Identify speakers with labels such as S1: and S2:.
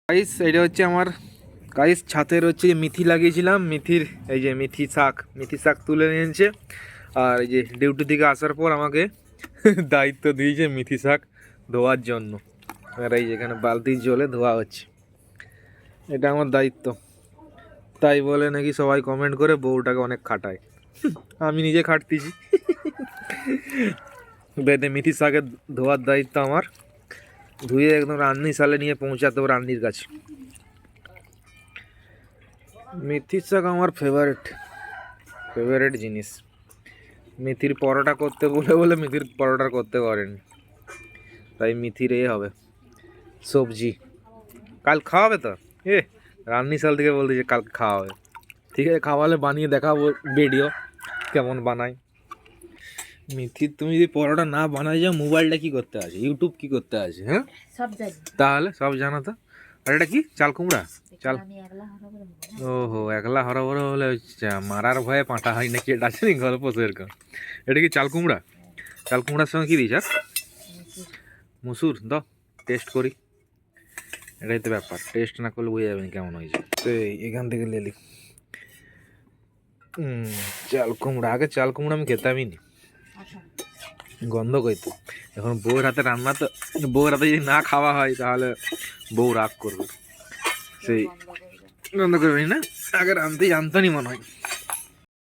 S1: Guys এটা হচ্ছে আমার গাইস ছাতের হচ্ছে মেথি লাগিয়েছিলাম, মেথির এই যে মেথি শাক তুলে নিয়েছে। আর এই যে ডিউটি থেকে আসার পর আমাকে দায়িত্ব দিয়েছে মেথি শাক ধোয়ার জন্য। আর এই যেখানে বালতির জলে ধোয়া হচ্ছে, এটা আমার দায়িত্ব। তাই বলে নাকি সবাই কমেন্ট করে বউটাকে অনেক খাটায়। আমি নিজে খাটতেছি। বেদে মেথি শাকের ধোয়ার দায়িত্ব আমার, ধুয়ে একদম রান্নি সালে নিয়ে পৌঁছাতে হবে রান্নির কাছে। মেথির শাক আমার ফেভারিট জিনিস। মেথির পরোটা করতে বলে বলে মেথির পরোটা করতে পারেনি, তাই মেথির হবে সবজি। কাল খাওয়াবে তো? রান্নি সাল থেকে বলতেছে কাল খাওয়াবে। ঠিক আছে, খাওয়ালে বানিয়ে দেখাবো ভিডিও কেমন বানাই। মেথির তুমি যদি পরোটা না বানাই যাও, মোবাইলটা কি করতে আছে, ইউটিউব কি করতে আছে? হ্যাঁ
S2: সব জানি।
S1: তাহলে সব জানো তো। আর এটা কি চাল কুমড়া? চাল ওহো, একলা হরবর হলে মারার ভয়ে পাঁটা হয় নাকি, এটা আছে নি গল্প সেরকম। এটা কি চাল কুমড়া? চাল কুমড়ার সঙ্গে কি দিস? আর মুসুর দাও, টেস্ট করি। এটাই তো ব্যাপার, টেস্ট না করলে বোঝা যাবে না কেমন হয়েছে। তো এখান থেকে লেলি চাল কুমড়া, আগে চাল কুমড়া আমি খেতামই নি, গন্ধ কইতো। এখন বউয়ের হাতে রান্না, তো বউয়ের হাতে যদি না খাওয়া হয় তাহলে বউ রাগ করবে, সেই গন্ধ করবে না। আগে রাঁধতেই জানতো নি মনে হয়।